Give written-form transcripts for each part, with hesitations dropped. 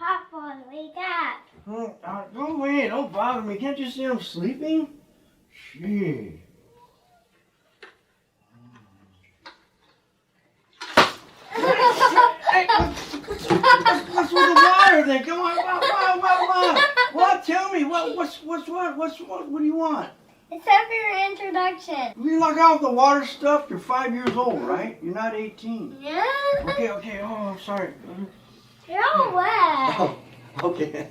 Papa, wake up. Go away, don't bother me. Can't you see I'm sleeping? Gee. Hey, what's with the water then? Come on, what? Tell me, what do you want? It's time for your introduction. Will you knock off the water stuff? You're 5 years old, right? You're not 18. Yeah? Okay, oh, sorry. You're all wet. Oh, okay.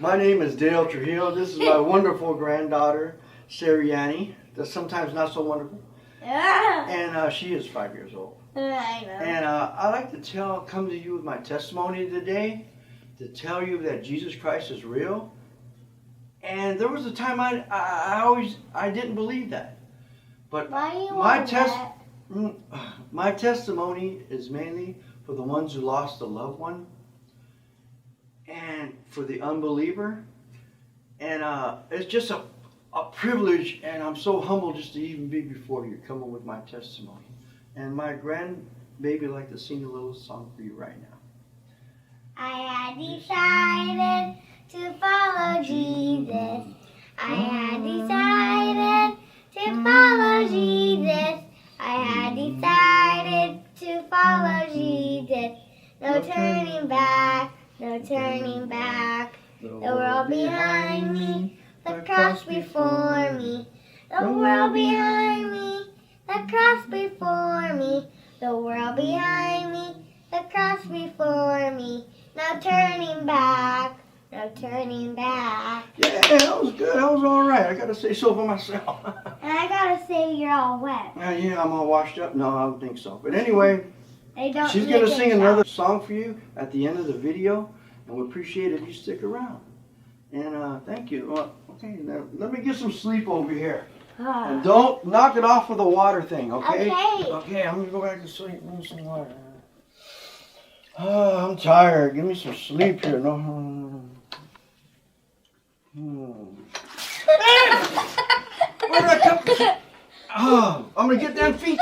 My name is Dale Trujillo. This is my wonderful granddaughter, Sariani. That's sometimes not so wonderful. Yeah. And she is 5 years old. I know. And I like to come to you with my testimony today to tell you that Jesus Christ is real. And there was a time I didn't believe that. But Why are you my testimony is mainly for the ones who lost a loved one and for the unbeliever. And it's just a privilege, and I'm so humbled just to even be before you, coming with my testimony. And my grandbaby would like to sing a little song for you right now. I had decided to follow Jesus. I had decided to follow Jesus. I had decided to follow Jesus. No turning back, no turning back. The world behind me, the cross before me. The world behind me, the cross before me. The world behind me, the cross before me. No turning back, no turning back. Yeah, that was good. That was all right. I got to say so for myself. And I gotta say you're all wet. Yeah, I'm all washed up. No, I don't think so. But anyway, she's going to sing another song for you at the end of the video. And we appreciate it if you stick around. And thank you. Well, okay, now let me get some sleep over here. And don't knock it off with the water thing, okay? Okay. Okay, I'm going to go back to sleep. Give me some water. Oh, I'm tired. Give me some sleep here. No. Where did I come from? Oh, I'm going to get them feet.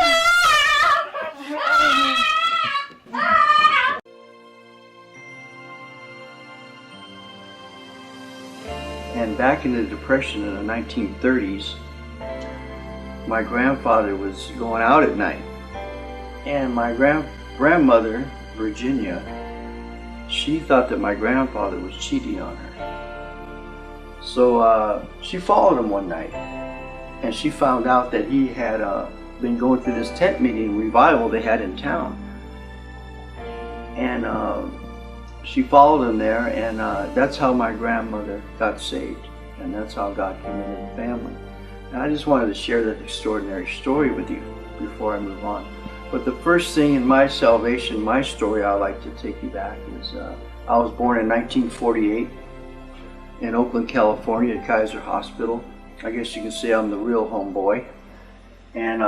And back in the Depression in the 1930s, my grandfather was going out at night. And my grandmother, Virginia, she thought that my grandfather was cheating on her. So she followed him one night, and she found out that he had been going through this tent meeting revival they had in town. And she followed him there, and that's how my grandmother got saved, and that's how God came into the family. And I just wanted to share that extraordinary story with you before I move on. But the first thing in my salvation, my story I'd like to take you back is I was born in 1948 in Oakland, California at Kaiser Hospital. I guess you can say I'm the real homeboy. And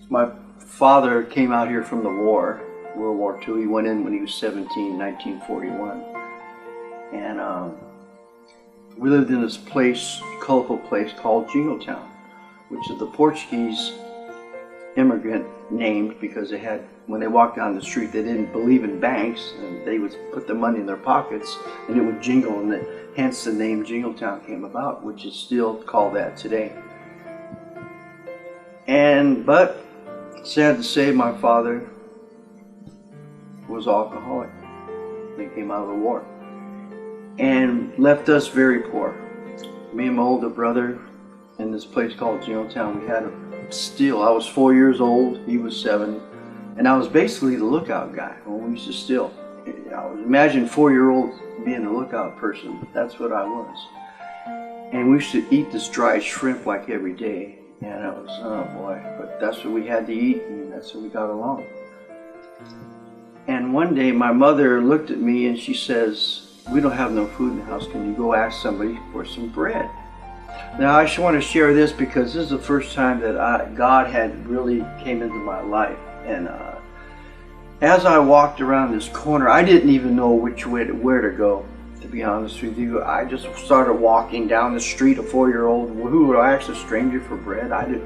my father came out here from the war, World War II. He went in when he was 17, 1941. And we lived in this place, colorful place called Jingletown, which is the Portuguese immigrant named because they had, when they walked down the street, they didn't believe in banks, and they would put the money in their pockets and it would jingle, and hence the name Jingletown came about, which is still called that today. But sad to say, my father was alcoholic. He came out of the war and left us very poor. Me and my older brother in this place called Jingletown, we had a steal. I was 4 years old, he was 7, and I was basically the lookout guy when we used to steal. Imagine 4-year-old being the lookout person. That's what I was. And we used to eat this dried shrimp like every day, and I was, oh boy, but that's what we had to eat, and that's what we got along. And one day my mother looked at me and she says, "We don't have no food in the house. Can you go ask somebody for some bread?" Now I just want to share this because this is the first time that God had really came into my life. And as I walked around this corner, I didn't even know where to go, to be honest with you. I just started walking down the street, a 4-year-old. Who would I ask a stranger for bread? I did.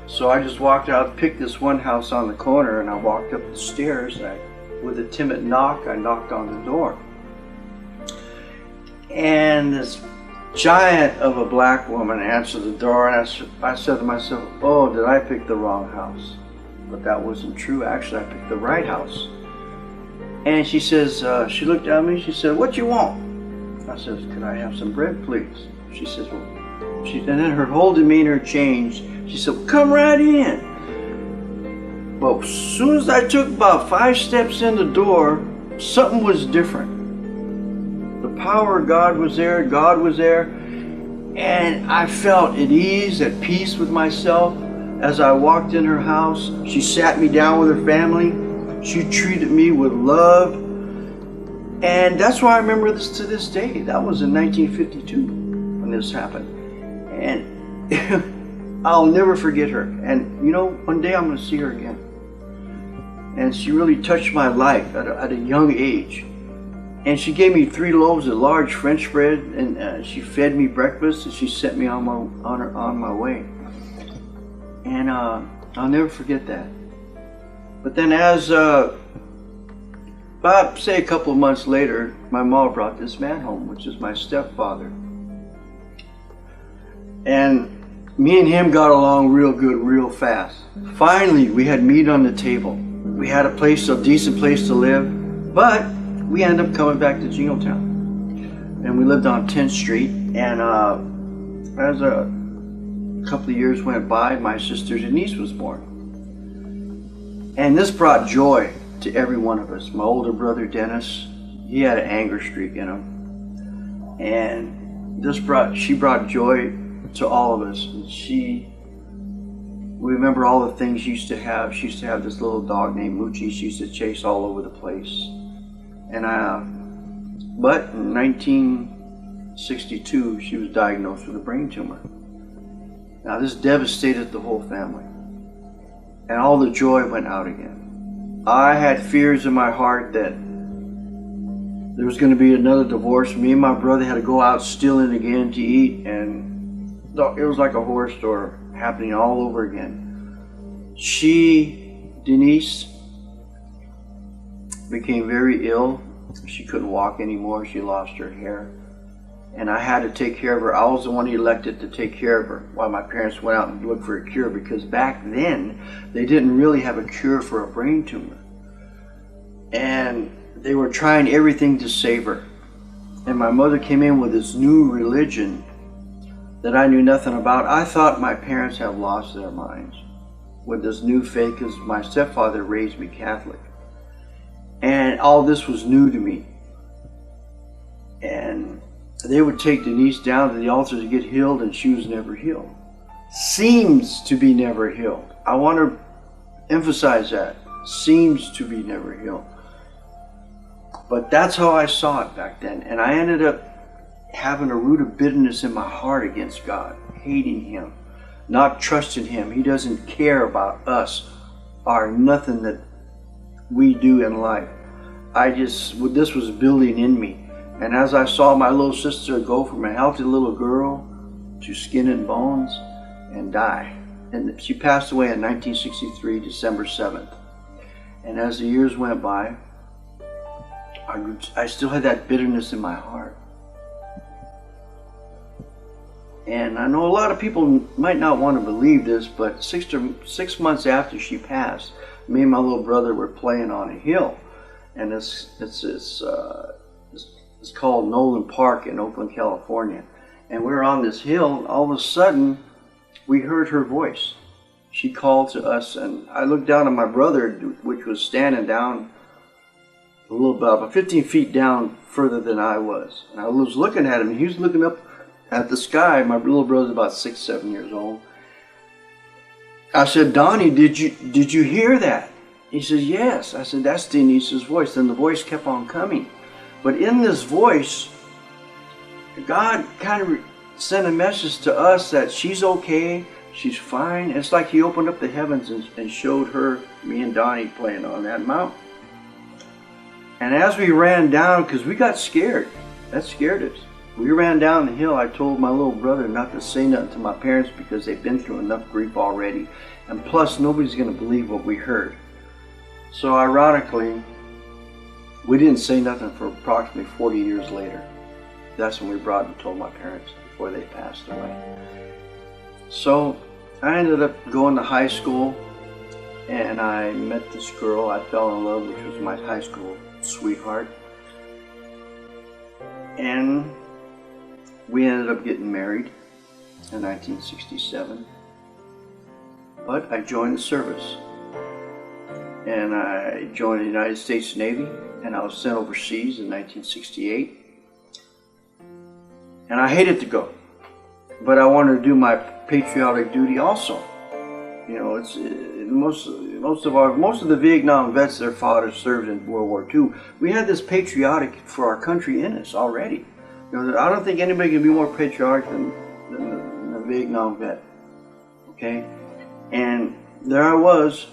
So I just walked out, picked this one house on the corner, and I walked up the stairs, and I with a timid knock, I knocked on the door. And this giant of a black woman answered the door, and I said to myself, oh, did I pick the wrong house? But that wasn't true. Actually, I picked the right house. And she says, she looked at me, she said, what you want? I said, could I have some bread, please? She says, well, and then her whole demeanor changed. She said, well, come right in. But as soon as I took about 5 steps in the door, something was different. The power of God was there, God was there, and I felt at ease, at peace with myself as I walked in her house. She sat me down with her family. She treated me with love. And that's why I remember this to this day. That was in 1952 when this happened. And I'll never forget her. And you know, one day I'm going to see her again. And she really touched my life at a young age. And she gave me 3 loaves of large French bread, and she fed me breakfast, and she sent me on my way. And I'll never forget that. But then as about, say, a couple of months later, my mom brought this man home, which is my stepfather. And me and him got along real good, real fast. Finally, we had meat on the table. We had a decent place to live, but we ended up coming back to Jingletown. And we lived on 10th Street, and as a couple of years went by, my sister Denise was born. And this brought joy to every one of us. My older brother Dennis, he had an anger streak in him. And she brought joy to all of us. And we remember all the things she used to have. She used to have this little dog named Moochie she used to chase all over the place. And but in 1962, she was diagnosed with a brain tumor. Now this devastated the whole family. And all the joy went out again. I had fears in my heart that there was going to be another divorce. Me and my brother had to go out stealing again to eat, and it was like a horror story happening all over again. Denise, became very ill. She couldn't walk anymore. She lost her hair. And I had to take care of her. I was the one elected to take care of her while my parents went out and looked for a cure, because back then they didn't really have a cure for a brain tumor. And they were trying everything to save her. And my mother came in with this new religion that I knew nothing about. I thought my parents had lost their minds with this new faith, because my stepfather raised me Catholic. And all this was new to me. And they would take Denise down to the altar to get healed, and she was never healed. Seems to be never healed. I want to emphasize that. Seems to be never healed. But that's how I saw it back then. And I ended up having a root of bitterness in my heart against God, hating Him, not trusting Him. He doesn't care about us or nothing that we do in life. This was building in me. And as I saw my little sister go from a healthy little girl to skin and bones and die. And she passed away in 1963, December 7th. And as the years went by, I still had that bitterness in my heart. And I know a lot of people might not want to believe this, but 6 months after she passed, me and my little brother were playing on a hill. And it's called Nolan Park in Oakland, California. And we were on this hill, and all of a sudden, we heard her voice. She called to us, and I looked down at my brother, which was standing down a little bit, about 15 feet down further than I was. And I was looking at him, and he was looking up at the sky. My little brother's about 6, 7 years old. I said, Donnie, did you hear that? He says, yes. I said, that's Denise's voice. And the voice kept on coming. But in this voice, God kind of sent a message to us that she's okay, she's fine. It's like He opened up the heavens and showed her, me and Donnie, playing on that mountain. And as we ran down, because we got scared, that scared us. We ran down the hill. I told my little brother not to say nothing to my parents because they've been through enough grief already. And plus, nobody's going to believe what we heard. So ironically, We didn't say nothing for approximately 40 years later. That's when we brought and told my parents before they passed away. So I ended up going to high school, and I met this girl. I fell in love, which was my high school sweetheart. And we ended up getting married in 1967. But I joined the service. And I joined the United States Navy, and I was sent overseas in 1968. And I hated to go, but I wanted to do my patriotic duty also. You know, it's most of the Vietnam vets, their fathers served in World War II. We had this patriotic for our country in us already. You know, I don't think anybody can be more patriotic than a Vietnam vet. Okay, and there I was,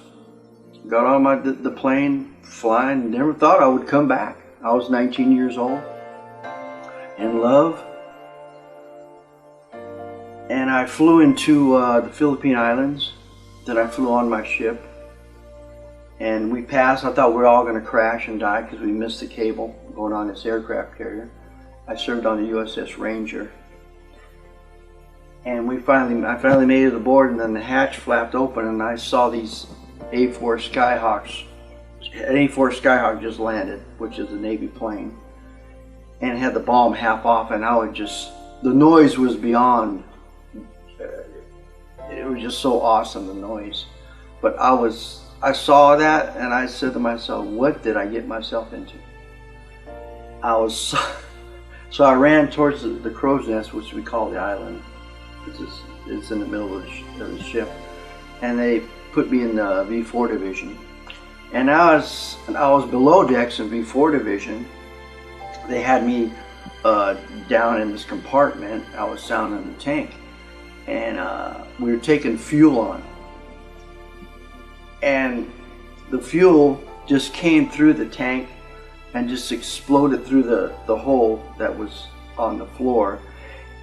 got on the plane, flying. Never thought I would come back. I was 19 years old, in love. And I flew into the Philippine Islands. Then I flew on my ship. And we passed. I thought we were all going to crash and die because we missed the cable going on this aircraft carrier. I served on the USS Ranger. And I finally made it aboard, and then the hatch flapped open, and I saw these A-4 Skyhawks. An A-4 Skyhawk just landed, which is a Navy plane, and had the bomb half off, and I was just, the noise was beyond. It was just so awesome, the noise. But I saw that, and I said to myself, what did I get myself into? So I ran towards the crow's nest, which we call the island. It's in the middle of the ship. And they put me in the V4 division. And I was below decks in V4 division. They had me down in this compartment. I was down in the tank. And we were taking fuel on. And the fuel just came through the tank and just exploded through the hole that was on the floor.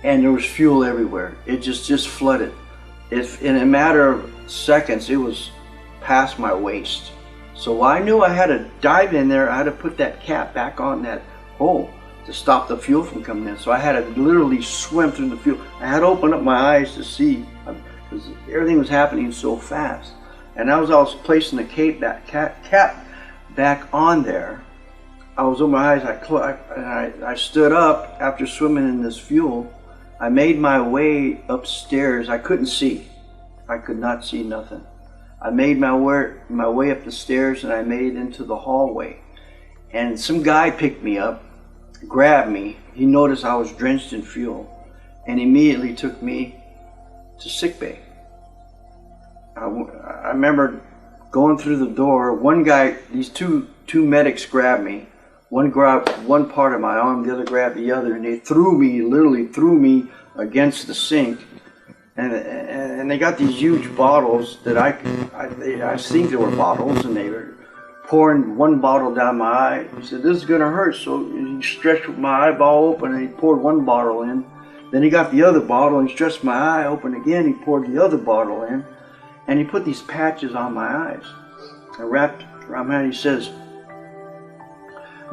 And there was fuel everywhere. It just flooded. In a matter of seconds, it was past my waist. So I knew I had to dive in there. I had to put that cap back on that hole to stop the fuel from coming in. So I had to literally swim through the fuel. I had to open up my eyes to see, because everything was happening so fast. And as I was placing the cap back on there, I was opening my eyes. I stood up after swimming in this fuel. I made my way upstairs. I couldn't see. I could not see nothing. I made my way up the stairs, and I made it into the hallway. And some guy picked me up, grabbed me. He noticed I was drenched in fuel, and immediately took me to sickbay. I remember going through the door. One guy, these two medics grabbed me. One grabbed one part of my arm, the other grabbed the other, and they literally threw me against the sink. And they got these huge bottles that I think they were bottles, and they were pouring one bottle down my eye. He said, "This is gonna hurt." So he stretched my eyeball open, and he poured one bottle in. Then he got the other bottle and stretched my eye open again. He poured the other bottle in, and he put these patches on my eyes and wrapped around my head. He says,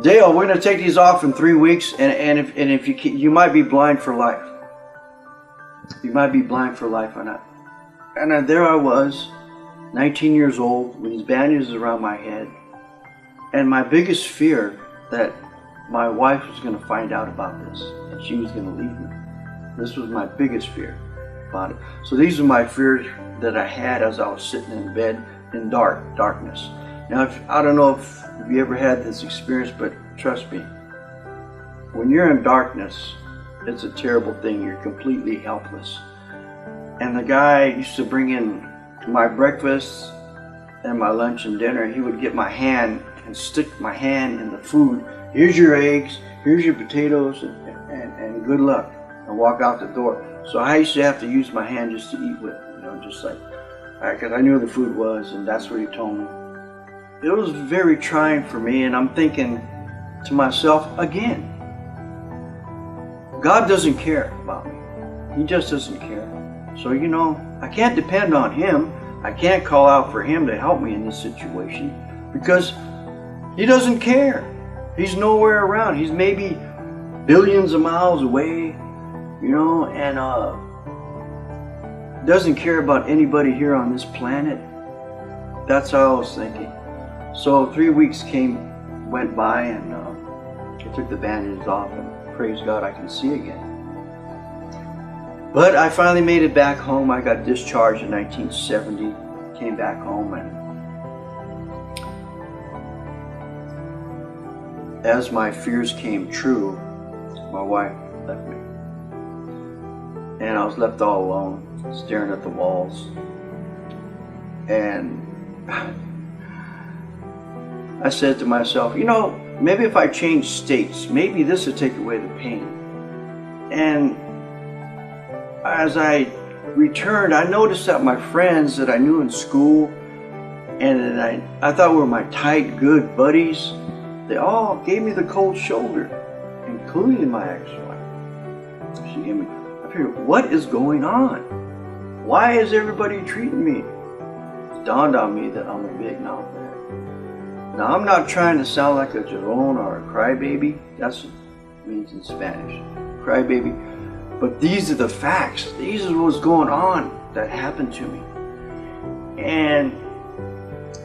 "Dale, we're going to take these off in 3 weeks, and if you might be blind for life. You might be blind for life on that." And there I was, 19 years old, with these bandages around my head, and my biggest fear that my wife was going to find out about this, and she was going to leave me. This was my biggest fear about it. So these are my fears that I had as I was sitting in bed in darkness. Now, I don't know if you ever had this experience, but trust me, when you're in darkness, it's a terrible thing. You're completely helpless. And the guy used to bring in my breakfast and my lunch and dinner. He would get my hand and stick my hand in the food. "Here's your eggs, here's your potatoes, and good luck," and walk out the door. So I used to have to use my hand just to eat with, just like, because I knew where the food was, and that's what he told me. It was very trying for me, and I'm thinking to myself, again, God doesn't care about me. He just doesn't care. So, I can't depend on Him. I can't call out for Him to help me in this situation because He doesn't care. He's nowhere around. He's maybe billions of miles away, you know, and doesn't care about anybody here on this planet. That's how I was thinking. So 3 weeks went by, and I took the bandages off, and praise God I can see again. But I finally made it back home. I got discharged in 1970, came back home, and as my fears came true, my wife left me. And I was left all alone, staring at the walls. And I said to myself, you know, maybe if I change states, maybe this would take away the pain. And as I returned, I noticed that my friends that I knew in school and that I thought were my tight, good buddies, they all gave me the cold shoulder, including my ex-wife. She gave me, I figured, what is going on? Why is everybody treating me? It dawned on me that I'm a Vietnam vet. Now, I'm not trying to sound like a Jerome or a crybaby. That's what it means in Spanish, crybaby. But these are the facts. These are what's going on that happened to me. And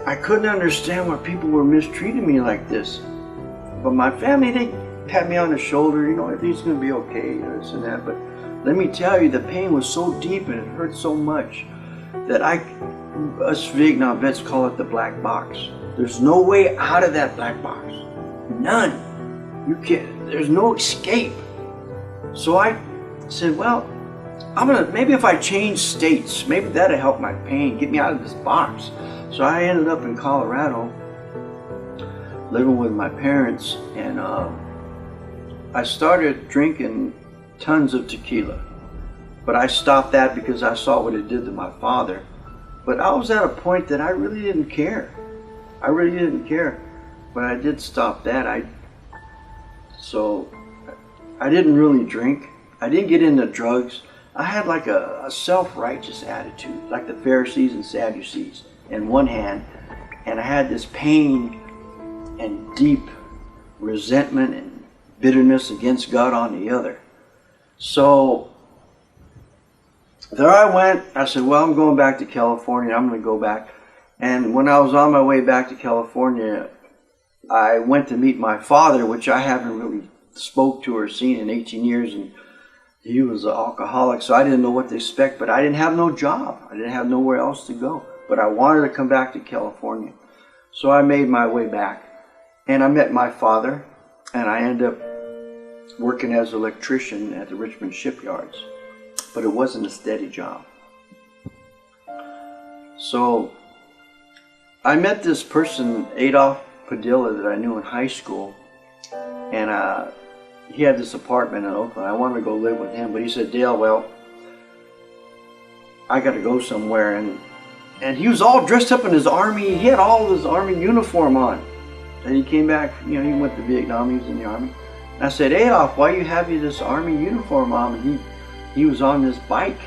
I couldn't understand why people were mistreating me like this. But my family, they pat me on the shoulder, you know, everything's going to be okay, this and that. But let me tell you, the pain was so deep and it hurt so much that us Vietnam vets call it the black box. There's no way out of that black box. None. You can't, there's no escape. So I said, well, maybe if I change states, maybe that'll help my pain, get me out of this box. So I ended up in Colorado, living with my parents, and I started drinking tons of tequila. But I stopped that because I saw what it did to my father. But I was at a point that I really didn't care. I really didn't care. But I did stop that. So I didn't really drink. I didn't get into drugs. I had like a self-righteous attitude, like the Pharisees and Sadducees in one hand, and I had this pain and deep resentment and bitterness against God on the other. So there I went. I said, well, I'm going back to California. I'm going to go back. And when I was on my way back to California, I went to meet my father, which I haven't really spoke to or seen in 18 years, and he was an alcoholic, so I didn't know what to expect, but I didn't have no job. I didn't have nowhere else to go. But I wanted to come back to California. So I made my way back. And I met my father, and I ended up working as an electrician at the Richmond shipyards. But it wasn't a steady job. So I met this person, Adolf Padilla, that I knew in high school. And he had this apartment in Oakland. I wanted to go live with him, but he said, Dale, well, I got to go somewhere. And he was all dressed up in his army. He had all of his army uniform on. And he came back, you know, he went to Vietnam, he was in the army. And I said, Adolf, why you have this army uniform on? And he was on this bike,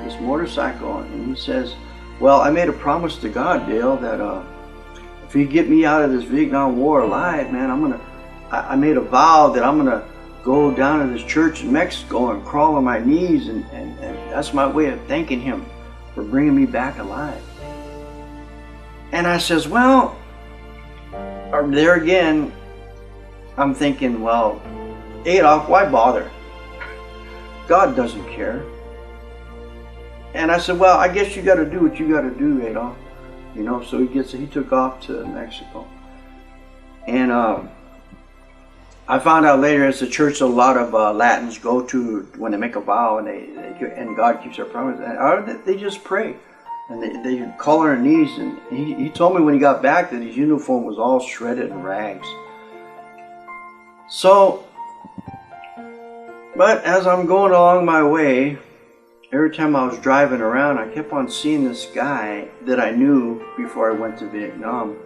this motorcycle. And he says, well, I made a promise to God, Dale, that if he get me out of this Vietnam War alive, man, I made a vow that I'm gonna go down to this church in Mexico and crawl on my knees, and that's my way of thanking him for bringing me back alive. And I says, well, there again, I'm thinking, well, Adolf, why bother? God doesn't care. And I said, well, I guess you got to do what you got to do, Adolf. You know, so he took off to Mexico. And I found out later it's a church a lot of Latins go to when they make a vow and God keeps their promise. And they just pray. And they call on their knees. And he told me when he got back that his uniform was all shredded in rags. So, but as I'm going along my way, every time I was driving around, I kept on seeing this guy that I knew before I went to Vietnam.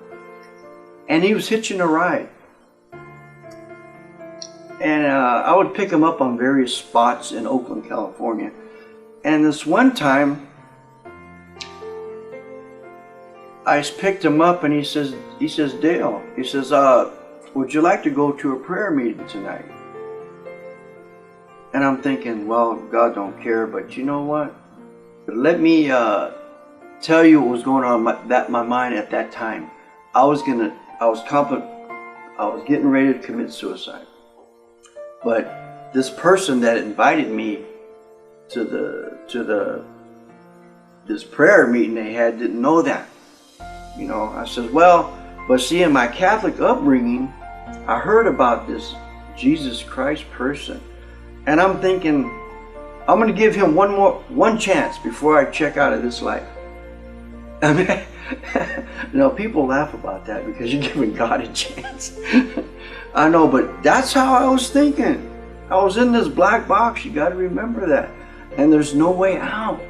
And he was hitching a ride. And I would pick him up on various spots in Oakland, California. And this one time, I picked him up and he says, Dale, he says, would you like to go to a prayer meeting tonight? And I'm thinking, well, God don't care, but you know what? Let me tell you what was going on in my mind at that time. I was getting ready to commit suicide. But this person that invited me to this prayer meeting they had didn't know that. You know, I said, well, but see, in my Catholic upbringing, I heard about this Jesus Christ person. And I'm thinking, I'm going to give him one chance before I check out of this life. I mean, you know, people laugh about that because you're giving God a chance. I know, but that's how I was thinking. I was in this black box. You got to remember that. And there's no way out.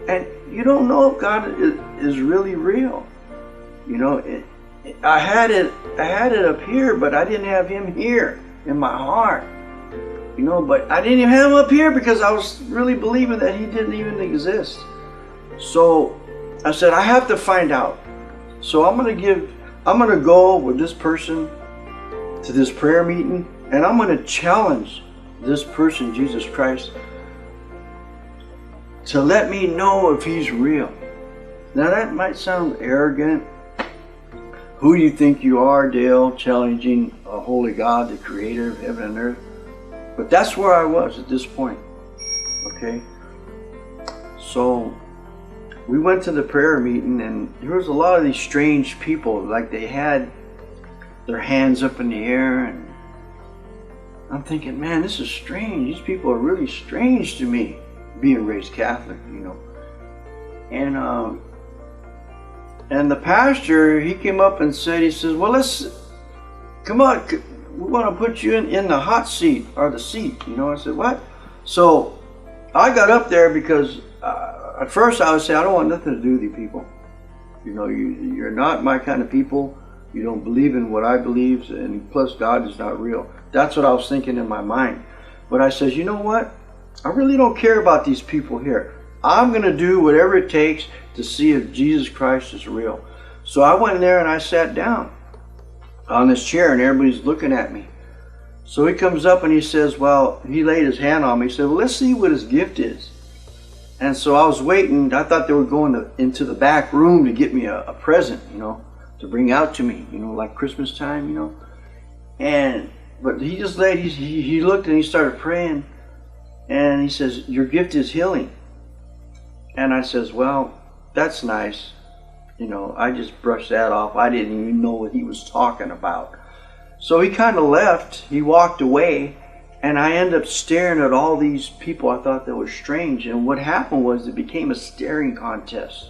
And you don't know if God is really real. You know, I had it up here, but I didn't have him here in my heart. You know, but I didn't even have him up here because I was really believing that he didn't even exist. So I said, I have to find out. So I'm gonna go with this person to this prayer meeting, and I'm gonna challenge this person, Jesus Christ, to let me know if he's real. Now that might sound arrogant. Who do you think you are, Dale, challenging a holy God, the creator of heaven and earth? But that's where I was at this point. Okay? So we went to the prayer meeting, and there was a lot of these strange people, like they had their hands up in the air, and I'm thinking, man, this is strange. These people are really strange to me, being raised Catholic, you know. And the pastor, he came up and said, he says, well, come on, we want to put you in the hot seat, or the seat, you know. I said, what? So I got up there because at first I would say, I don't want nothing to do with you people. You know, you're not my kind of people. You don't believe in what I believe, and plus God is not real. That's what I was thinking in my mind. But I says, you know what? I really don't care about these people here. I'm going to do whatever it takes to see if Jesus Christ is real. So I went in there and I sat down on this chair, and everybody's looking at me. So he comes up and he says, well, he laid his hand on me. He said, well, let's see what his gift is. And so I was waiting. I thought they were going into the back room to get me a present, you know, to bring out to me, you know, like Christmas time, you know. But he just he looked and he started praying. And he says, your gift is healing. And I says, well, that's nice. You know, I just brushed that off. I didn't even know what he was talking about. So he kind of left. He walked away. And I ended up staring at all these people I thought that was strange. And what happened was it became a staring contest.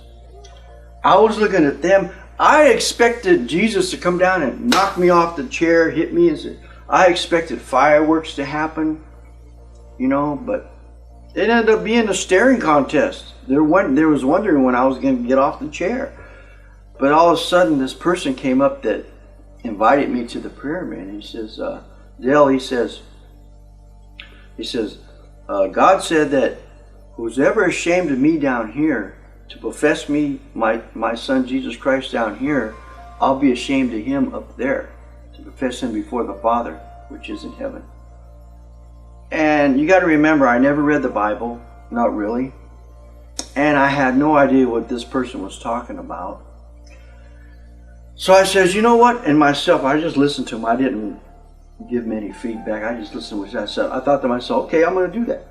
I was looking at them. I expected Jesus to come down and knock me off the chair, hit me. And I expected fireworks to happen, you know, but it ended up being a staring contest. There was wondering when I was going to get off the chair. But all of a sudden, this person came up that invited me to the prayer meeting. He says, Dale, he says, God said that who's ever ashamed of me down here to profess me, my son Jesus Christ down here, I'll be ashamed of him up there to profess him before the Father, which is in heaven. And you got to remember, I never read the Bible, not really. And I had no idea what this person was talking about. So I says, you know what? And myself, I just listened to him. I didn't give him any feedback. I just listened to what he said. I thought to myself, okay, I'm going to do that.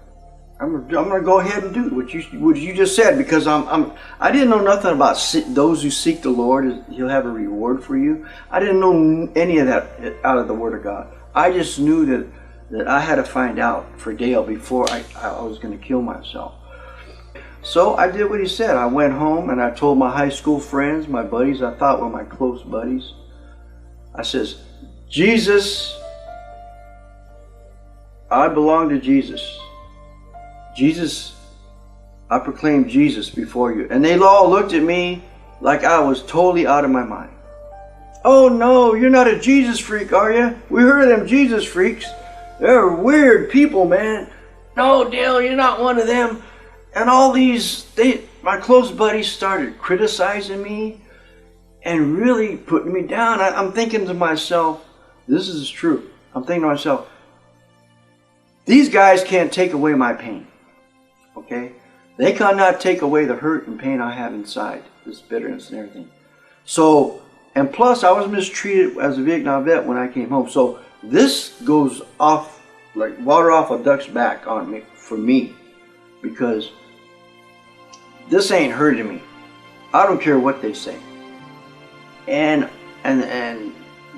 I'm going to go ahead and do what you just said, because I didn't know nothing about those who seek the Lord. He'll have a reward for you. I didn't know any of that out of the Word of God. I just knew that I had to find out for Dale before I was going to kill myself. So I did what he said. I went home and I told my high school friends, my buddies, I thought were my close buddies. I says, Jesus, I belong to Jesus. Jesus, I proclaim Jesus before you. And they all looked at me like I was totally out of my mind. Oh no, you're not a Jesus freak, are you? We heard of them Jesus freaks. They're weird people, man. No, Dale, you're not one of them. And all these, my close buddies started criticizing me and really putting me down. I'm thinking to myself, this is true. I'm thinking to myself, these guys can't take away my pain. Okay? They cannot take away the hurt and pain I have inside, this bitterness and everything. So, and plus I was mistreated as a Vietnam vet when I came home. So this goes off like water off a duck's back on me, for me, because this ain't hurting me. I don't care what they say. And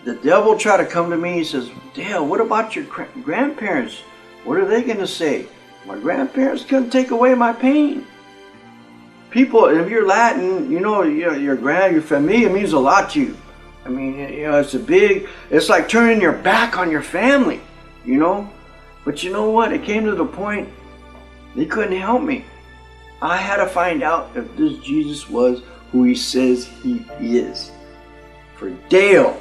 the devil tried to come to me. He says, Dale, what about your grandparents? What are they going to say? My grandparents couldn't take away my pain. People, if you're Latin, you know, your familia means a lot to you. I mean, you know, it's like turning your back on your family, you know. But you know what? It came to the point they couldn't help me. I had to find out if this Jesus was who he says he is. For Dale.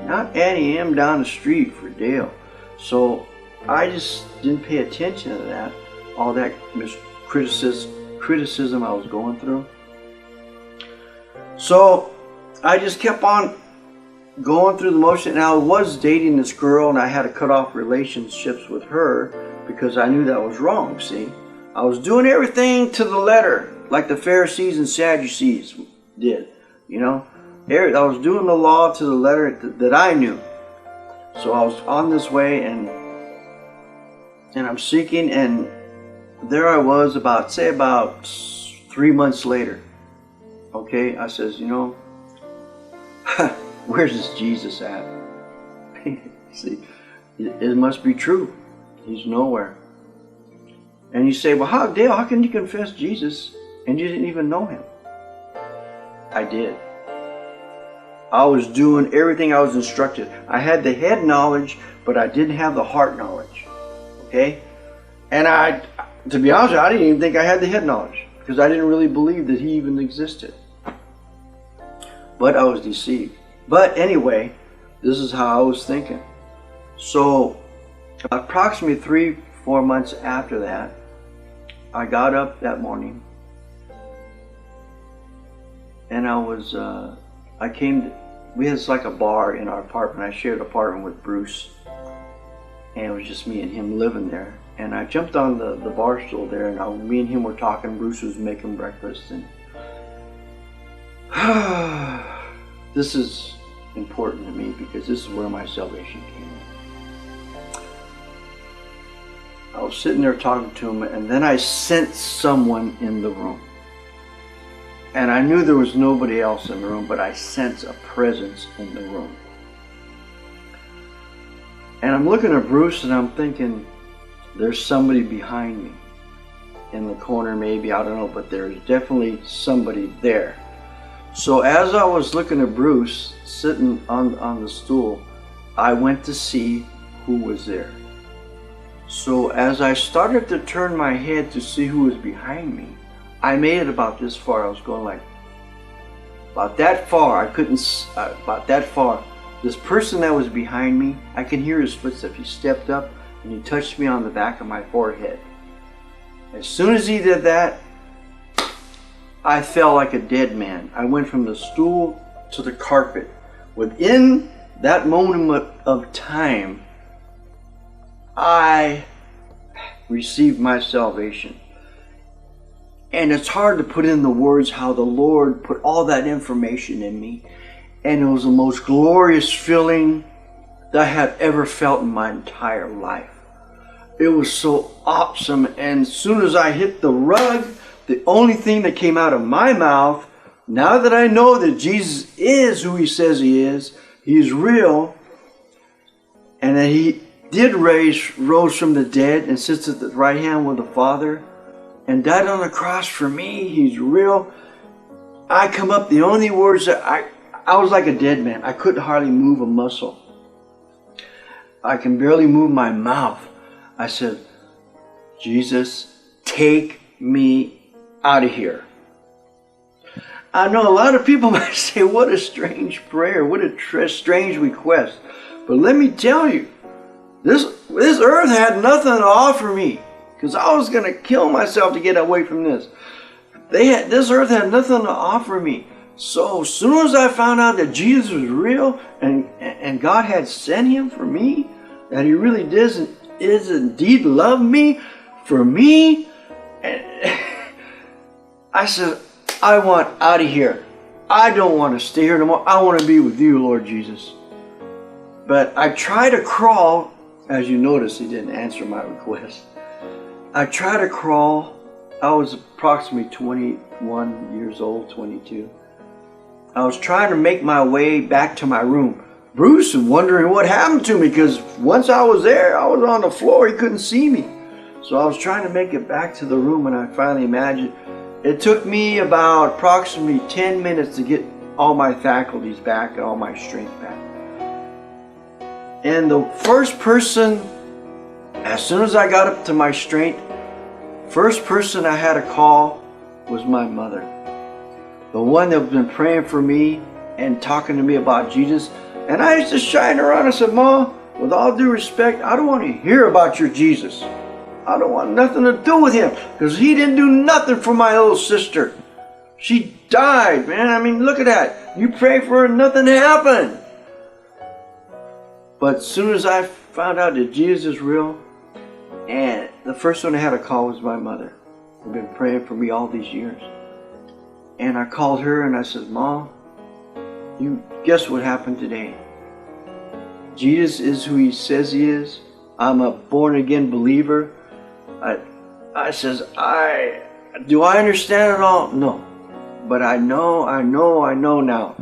Not Annie M down the street, for Dale. So I just didn't pay attention to that. All that criticism I was going through. So I just kept on going through the motion. And I was dating this girl, and I had to cut off relationships with her because I knew that was wrong, see. I was doing everything to the letter, like the Pharisees and Sadducees did, you know. I was doing the law to the letter that I knew. So I was on this way, and I'm seeking, and there I was about 3 months later. Okay, I says, you know, where's this Jesus at? See, it must be true. He's nowhere. And you say, well, Dale, how can you confess Jesus and you didn't even know him? I did. I was doing everything I was instructed. I had the head knowledge, but I didn't have the heart knowledge. Okay? And to be honest with you, I didn't even think I had the head knowledge because I didn't really believe that he even existed. But I was deceived. But anyway, this is how I was thinking. So approximately 3-4 months after that, I got up that morning and we had like a bar in our apartment. I shared an apartment with Bruce, and it was just me and him living there. And I jumped on the bar stool there, and me and him were talking. Bruce was making breakfast, and this is important to me because this is where my salvation came in. I was sitting there talking to him, and then I sensed someone in the room. And I knew there was nobody else in the room, but I sensed a presence in the room. And I'm looking at Bruce, and I'm thinking, there's somebody behind me. In the corner maybe, I don't know, but there's definitely somebody there. So as I was looking at Bruce, sitting on the stool, I went to see who was there. So as I started to turn my head to see who was behind me, I made it about this far. I was going like, about that far. About that far. This person that was behind me, I can hear his footsteps. He stepped up and he touched me on the back of my forehead. As soon as he did that, I fell like a dead man. I went from the stool to the carpet. Within that moment of time, I received my salvation. And it's hard to put in the words how the Lord put all that information in me. And it was the most glorious feeling that I had ever felt in my entire life. It was so awesome. And as soon as I hit the rug, the only thing that came out of my mouth, now that I know that Jesus is who he says he is, he's real, and that he did rose from the dead and sits at the right hand with the Father and died on the cross for me, he's real. I come up, the only words that I was like a dead man. I couldn't hardly move a muscle. I can barely move my mouth. I said, Jesus, take me out of here. I know a lot of people might say, what a strange prayer, what a strange request. But let me tell you, this earth had nothing to offer me, because I was going to kill myself to get away from this. This earth had nothing to offer me. So as soon as I found out that Jesus was real and God had sent him for me, that he really is indeed love me, for me, I said, I want out of here. I don't want to stay here no more. I want to be with you, Lord Jesus. But I tried to crawl. As you notice, he didn't answer my request. I tried to crawl. I was approximately 21 years old, 22. I was trying to make my way back to my room. Bruce was wondering what happened to me, because once I was there, I was on the floor. He couldn't see me. So I was trying to make it back to the room, and I finally imagined. It took me about approximately 10 minutes to get all my faculties back and all my strength back. And the first person, as soon as I got up to my strength, first person I had to call was my mother. The one that had been praying for me and talking to me about Jesus. And I used to shine around and said, Mom, with all due respect, I don't want to hear about your Jesus. I don't want nothing to do with him, because he didn't do nothing for my little sister. She died, man. I mean, look at that. You pray for her, nothing happened. But as soon as I found out that Jesus is real, and the first one I had to call was my mother, who'd been praying for me all these years. And I called her and I said, Mom, you guess what happened today? Jesus is who he says he is. I'm a born again believer. I says, do I understand it all? No. But I know now.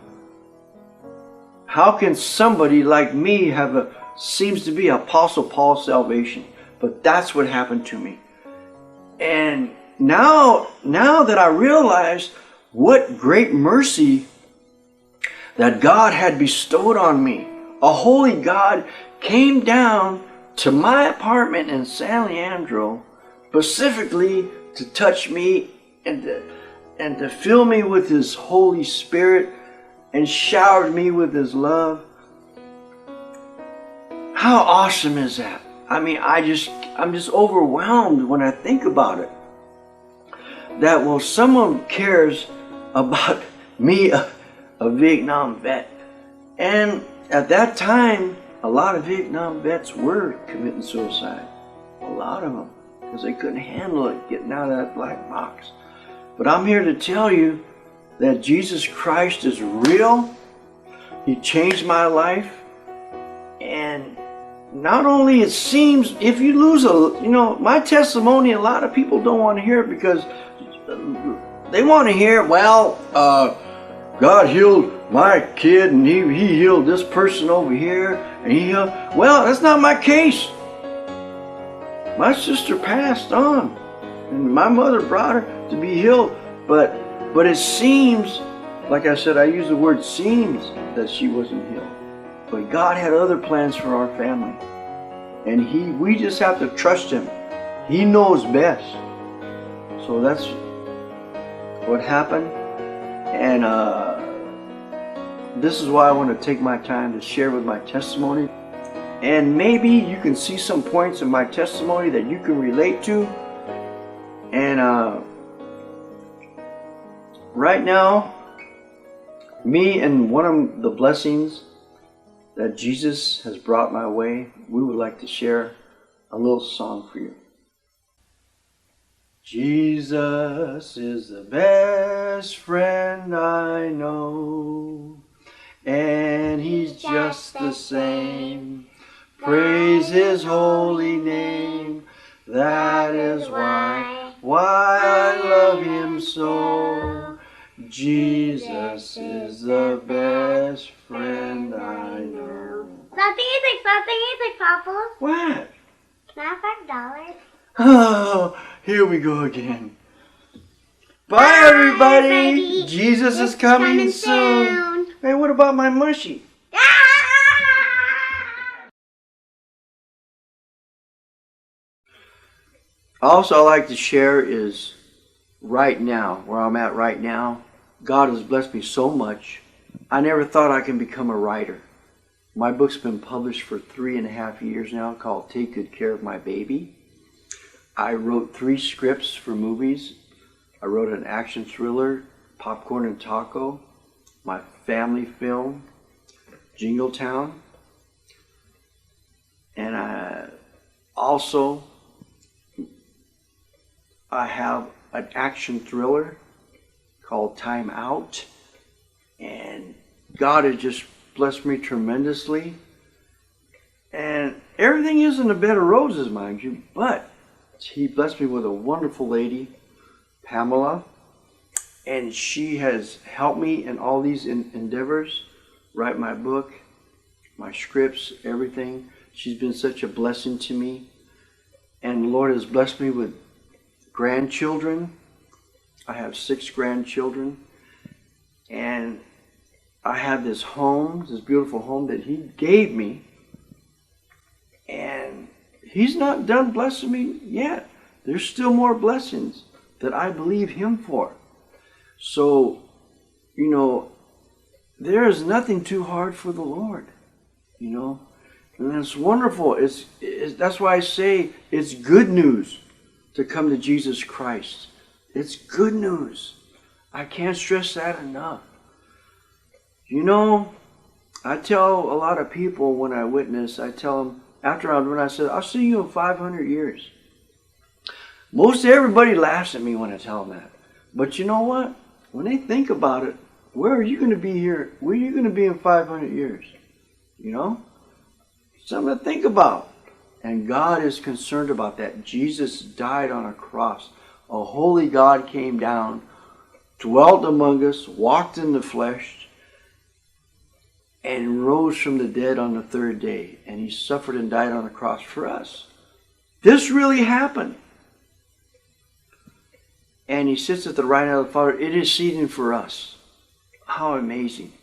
How can somebody like me have seems to be Apostle Paul's salvation? But that's what happened to me. And now that I realized what great mercy that God had bestowed on me, a holy God came down to my apartment in San Leandro specifically to touch me and to fill me with his Holy Spirit and showered me with his love. How awesome is that? I mean, I'm just overwhelmed when I think about it. That, well, someone cares about me, a Vietnam vet. And at that time, a lot of Vietnam vets were committing suicide. A lot of them. Because they couldn't handle it, getting out of that black box. But I'm here to tell you that Jesus Christ is real. He changed my life. And not only it seems, if you lose my testimony, a lot of people don't want to hear it because they want to hear, well, God healed my kid and he healed this person over here and he healed. Well, that's not my case. My sister passed on and my mother brought her to be healed, but it seems, like I said, I use the word seems, that she wasn't healed. But God had other plans for our family. And we just have to trust him. He knows best. So that's what happened. And this is why I want to take my time to share with my testimony. And maybe you can see some points in my testimony that you can relate to. And right now, me and one of the blessings that Jesus has brought my way, we would like to share a little song for you. Jesus is the best friend I know, and he's just the same. Praise his holy name. That is why I love him so. Jesus is the best friend I know. Something is like Papa. What? Can I have $5? Oh, here we go again. Bye everybody. Jesus is coming soon. Hey, what about my mushy? Also, I'd like to share is right now, where I'm at right now, God has blessed me so much. I never thought I could become a writer. My book's been published for 3.5 years now, called Take Good Care of My Baby. I wrote 3 scripts for movies. I wrote an action thriller, Popcorn and Taco, my family film, Jingletown. And I have an action thriller called Time Out. And God has just blessed me tremendously. And everything isn't a bed of roses, mind you, but He blessed me with a wonderful lady, Pamela, and she has helped me in all these endeavors, write my book, my scripts, everything. She's been such a blessing to me. And the Lord has blessed me with grandchildren. I have 6 grandchildren. And I have this home, this beautiful home that He gave me. And He's not done blessing me yet. There's still more blessings that I believe Him for. So, you know, there is nothing too hard for the Lord, you know. And it's wonderful. That's why I say it's good news to come to Jesus Christ. It's good news. I can't stress that enough. You know, I tell a lot of people when I witness, I tell them, when I said, I'll see you in 500 years. Most everybody laughs at me when I tell them that. But you know what? When they think about it, where are you going to be here? Where are you going to be in 500 years? You know? Something to think about. And God is concerned about that. Jesus died on a cross. A holy God came down, dwelt among us, walked in the flesh, and rose from the dead on the 3rd day. And He suffered and died on the cross for us. This really happened. And He sits at the right hand of the Father. It is seating for us. How amazing.